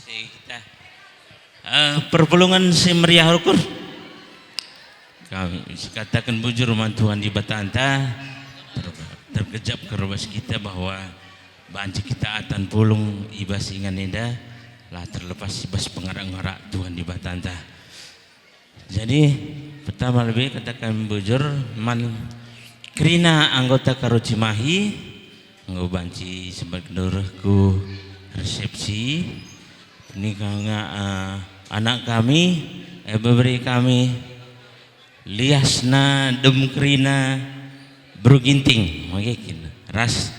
kita perpulungan si meriah ukur kami katakan bujur mantuan di Batanta terkejap kerubas kita bahwa banci kita atan pulung ibas ingan indah lah terlepas ibas pengarak-ngarak Tuhan di Batanta. Jadi pertama lebih katakan bujur man krina anggota Karo Cimahi ngau banci sebagai kendurahku resepsi pernikahan anak kami beri kami liasna demkrina bruginting mungkin ras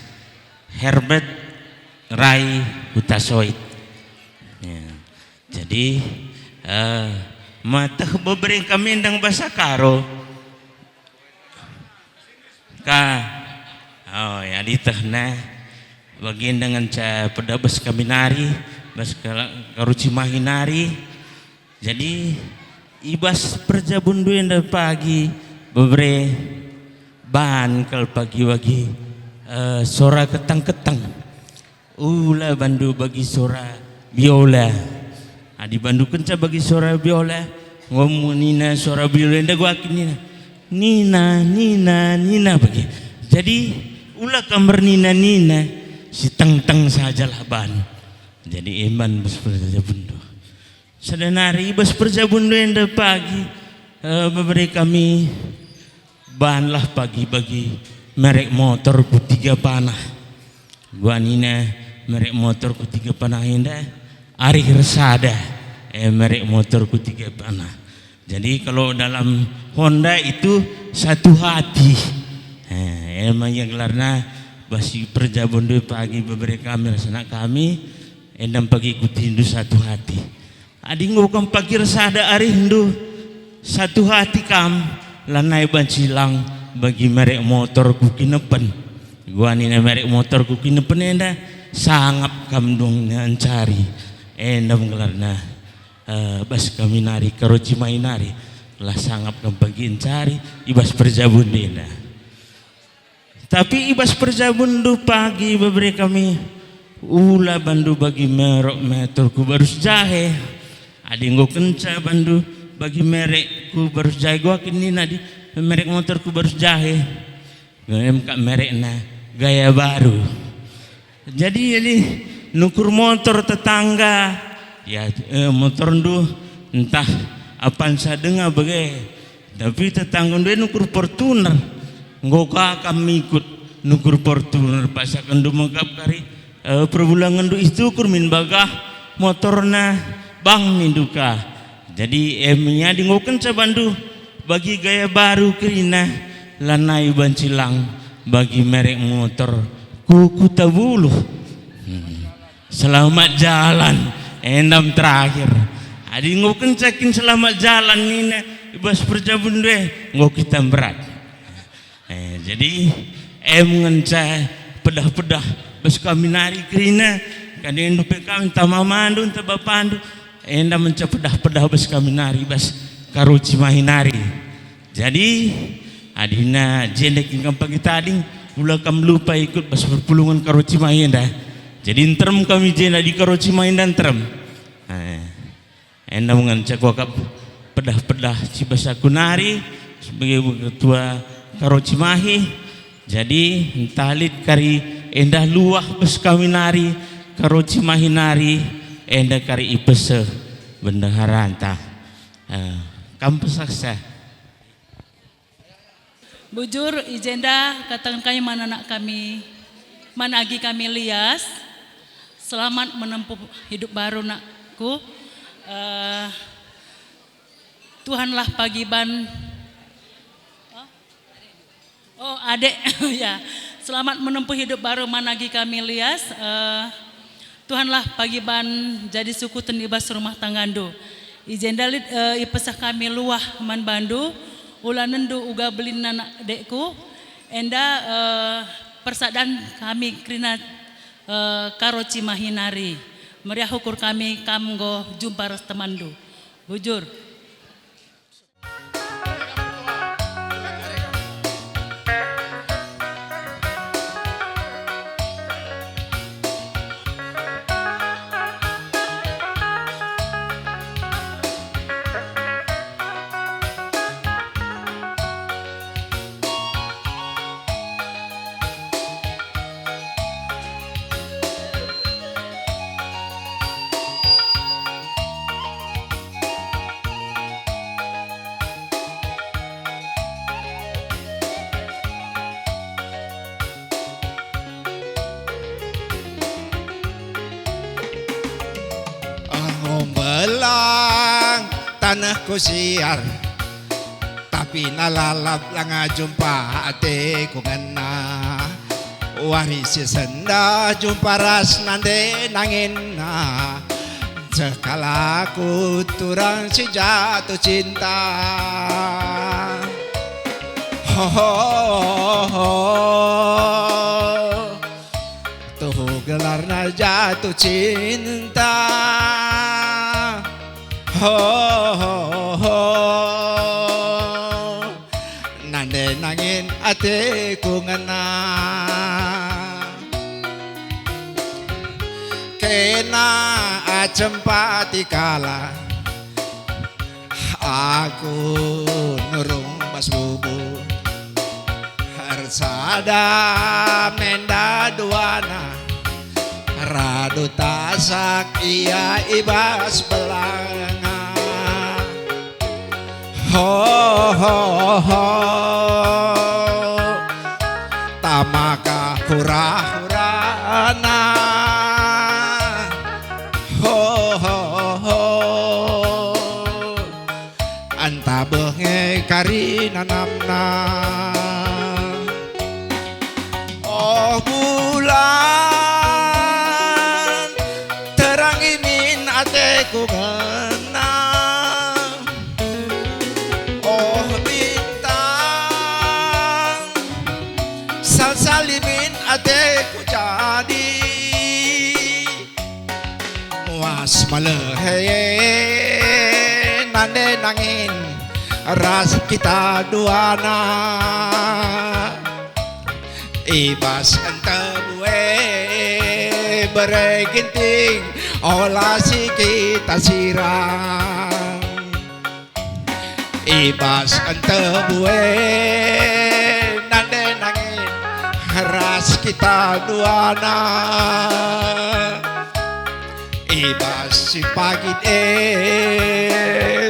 Herbert Rai Hutasoid ya. Jadi matah beri kami endang bahasa Karo oh ya di tengah bagian dengan pedabas kami nari bas Karo Cimahi nari. Jadi ibas perjabun duenda pagi bebre ban kal pagi bagi sora ketang-ketang ula bandu bagi sora biola adi bandu kenca bagi sora biola ngomunina sora biola nda gua nina bagi. Jadi ula kamar nina si teng sajalah ban. Jadi iman bas perjabun do sedenari bas perjabun do enda pagi memberi kami bahan lah pagi bagi merek motor ku 3 panah gua nina merek motor ku 3 panah indah ari resada merek motor ku 3 panah. Jadi kalau dalam Honda itu satu hati emang yang gelarna basi perjabun do pagi memberi kami rasana kami endam pagi ku tindu satu hati adi ngokam pagi resada ari hindu satu hati kam lanai bancilang bagi merek motor ku kinepen gua nina merek motor ku kinepen enda sangap kam dong nancari enda menggelarna bas kami nari Karo Cimahi nari lah sangap kam bagi cari ibas perjabun enda. Tapi ibas perjabun du pagi beberi kami ula bandu bagi merok meter ku baru jahe adi nggo kenca bandu bagi merek ku baru jahe gua kini nadi merek motor ku baru jahe ngem kak merek na gaya baru. Jadi nukur motor tetangga ya motor ndu entah apaan sadenga bagai tapi tetangga ndu nukur Fortuner ngoka kami ikut nukur Fortuner pasakan ndu mengkap kari perbulangan du itu kurmin bagah motorna bang minduka. Jadi emnya di ngoken sabandu bagi gaya baru krina lanai bancilang bagi merek motor kuku tabuluh selamat jalan endam terakhir adi ngoken cakin selamat jalan nina ibas perjabun deh ngok kita berat jadi ngenca pedah-pedah bas kami nari krina kadang endu kami tamamandu enta bapandu enda mencepedah-pedah bas kami nari bas Karo Cimahi nari. Jadi adina jendek ingkang pagi tadi ula kam lupa ikut bas perpulungan Karo Cimahi enda. Jadi entrem kami jenda di Karo Cimahi dan entrem enda mengancak wakap pedah-pedah cibas aku nari sebagai ketua Karo Cimahi. Jadi talit kari endah luah bes kami nari Karo Cimahi nari endah kari ipese bendaharanta kampus saksa bujur ijenda katakan kami mana anak kami managi kami lias selamat menempuh hidup baru nakku Tuhanlah pagiban adek ya selamat menempuh hidup baru managi kami lias Tuhanlah pagiban jadi suku tenibas rumah tangandu ijendalit ipesah kami luah man bandu ulanendu uga belin anak dekku enda persadan kami krina Karo Cimahi nari meriah ukur kami kamgo jumpa ras temandu bujur. Belang tanahku siar, tapi nalalap lang jumpa ate ko ngana. Warisi senda jumpa ras nande nangin na. Sekala ku turang si jatuh cinta. Ho ho ho, tuh gelarna jatuh cinta. Ho ho ho, nande nangin ate ku ngana. Kena acempati kala aku nurung bas bubu. Harsada menda duana, radu tasak iya ibas belanga. Ho ho ho, tamaka hura-hurana. Ho ho ho, anta benge karina namna. Oh bulan terang imin ateku ngena. Oh bintang sal-salimin ateku jadi. Muas malehe nande nangin ras kita duana. Ibas ente bue bereginting olah si kita sirang. Ibas ente bue nande nangin ras kita duana. Ibas si pagit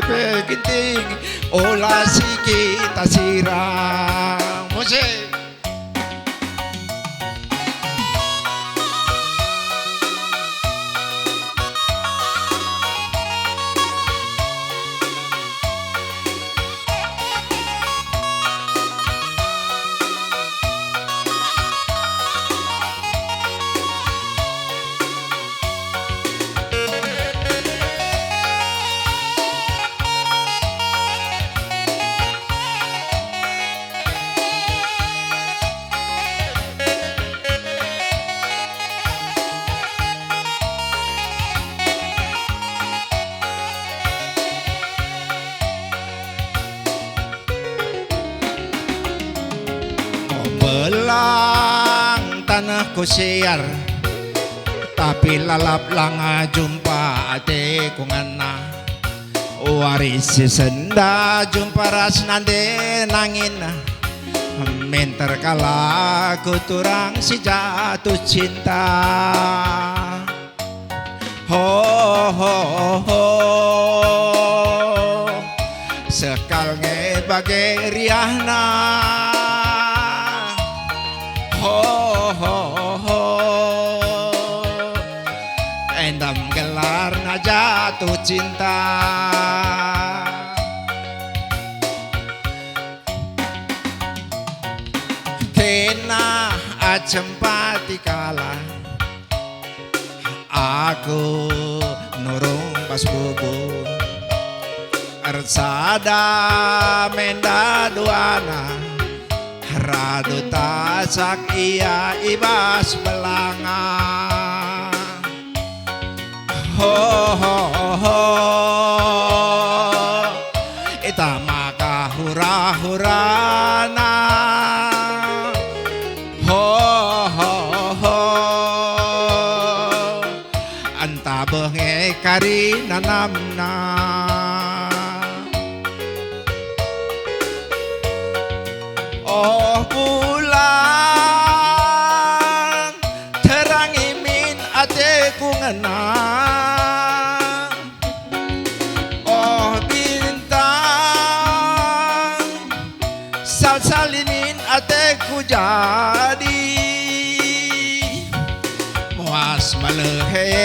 beginting olah si kita sirang. Musik. Belang tanahku siar, tapi lalap lang jumpa ate ko ngana. Warisi senda jumpa ras nande nangin. Menter kala ku turang si jatuh cinta. Ho ho ho, sekal nge bagai riahna. Ho ho ho, endam gelar na jatuh cinta. Kena acempati kala aku nurung pas bubu. Arsada menda duana, radu tasak iya ibas belanga. Ho ho ho, itamaka hura-hurana. Ho ho ho, anta benge karina namna. Oh bulan terang imin ateku ngena. Oh bintang sal-salimin ateku jadi. Muas malehe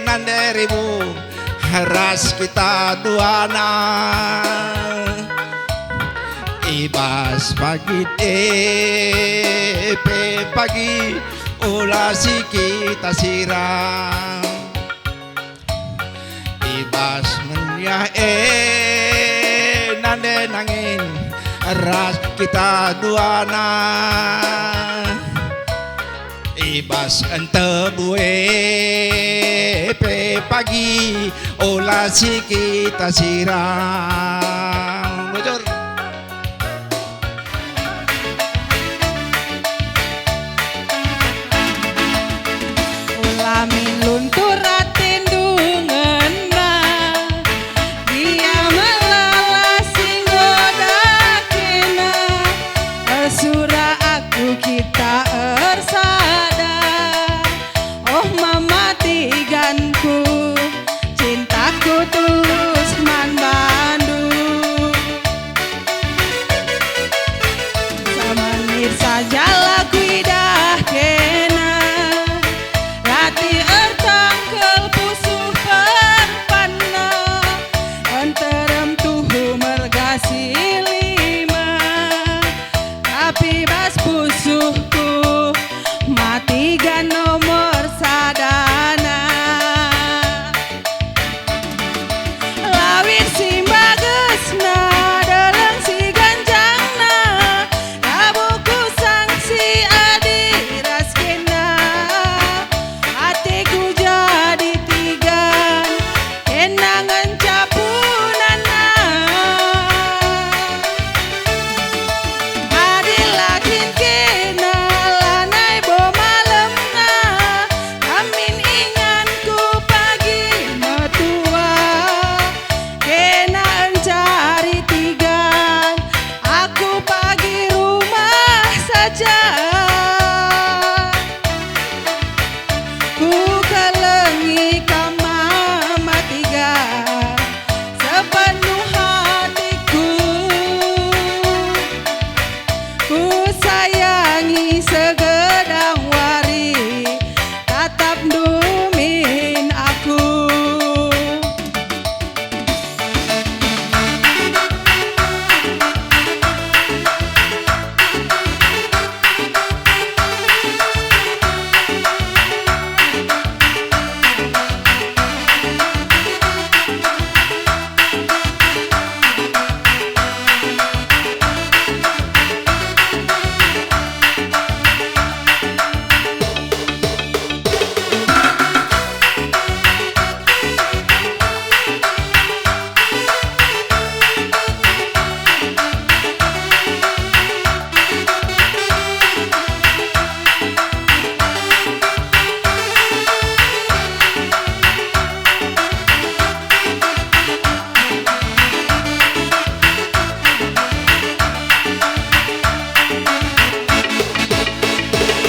nande ribu ras kita duana ibas pagi pagi ulah si kita siram ibas menyah nande nangin ras kita duana ibas ente bue pagi ulah si kita siram bocor. Ulami luntur ratin dungena dia melalasi godakena sura aku kita ersada oh mama tiganku cintaku tulus man Bandung samanir saja lagu idah kena rati ertangkel pusuh perpana enterem tuhu mergasi lima tapi bas pusuhku mati gan nomor sadana lawir si bagesna dalang si ganjangna rabuku sangsi adi raskena hatiku jadi tigan kenangan capunana adilakin kena lanai bo malemna amin inganku pagi metua kena encari tigan aku pagi rumah saja ku kelengi kama matiga sepenuh hatiku ku sayangi segedang wari tatap dumin aku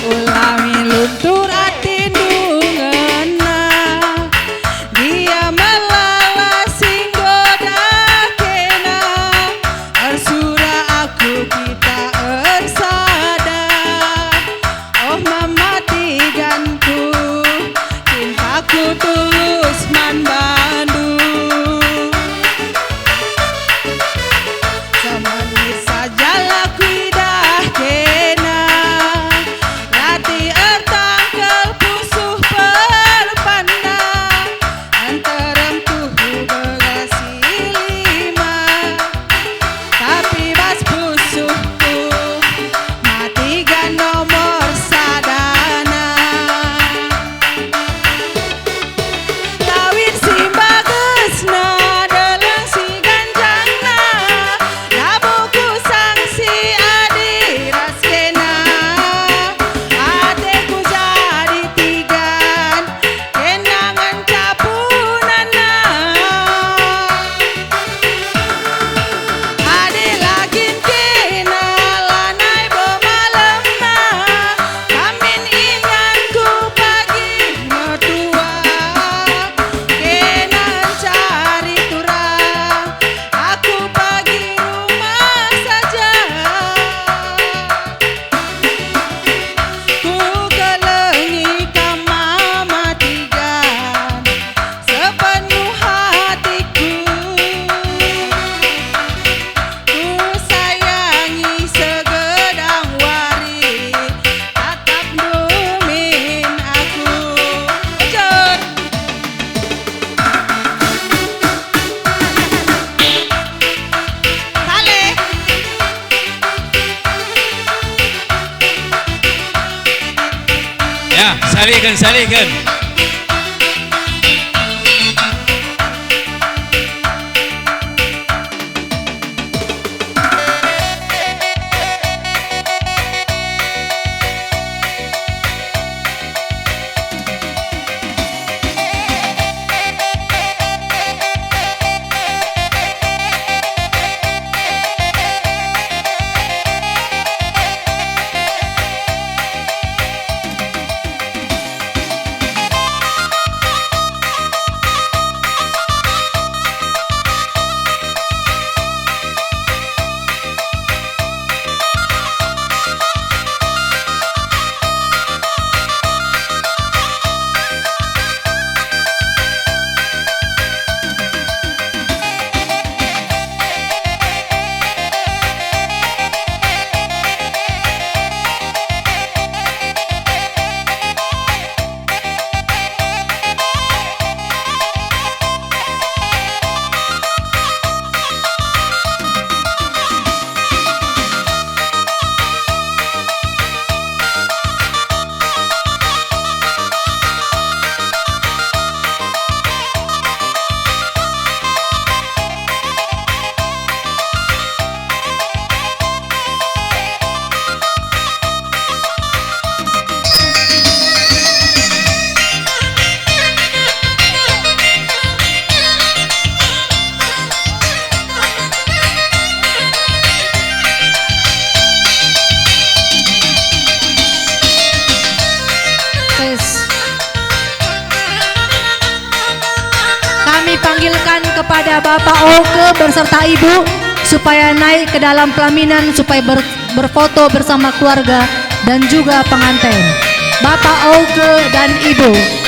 ulami luntur atin dungena dia melalasi godakena ersura aku kita ersada oh mama tiganku cintaku tulus man Bandung samanir saja laku idah kena rati ertangkel pusuh perpana enterem tuhu begasi lima tapi bas pusuhku mati gan nomor sadana lawir si Salihkan. Kami panggilkan kepada Bapak Oke berserta Ibu supaya naik ke dalam pelaminan supaya berfoto bersama keluarga dan juga pengantin. Bapak Oke dan Ibu.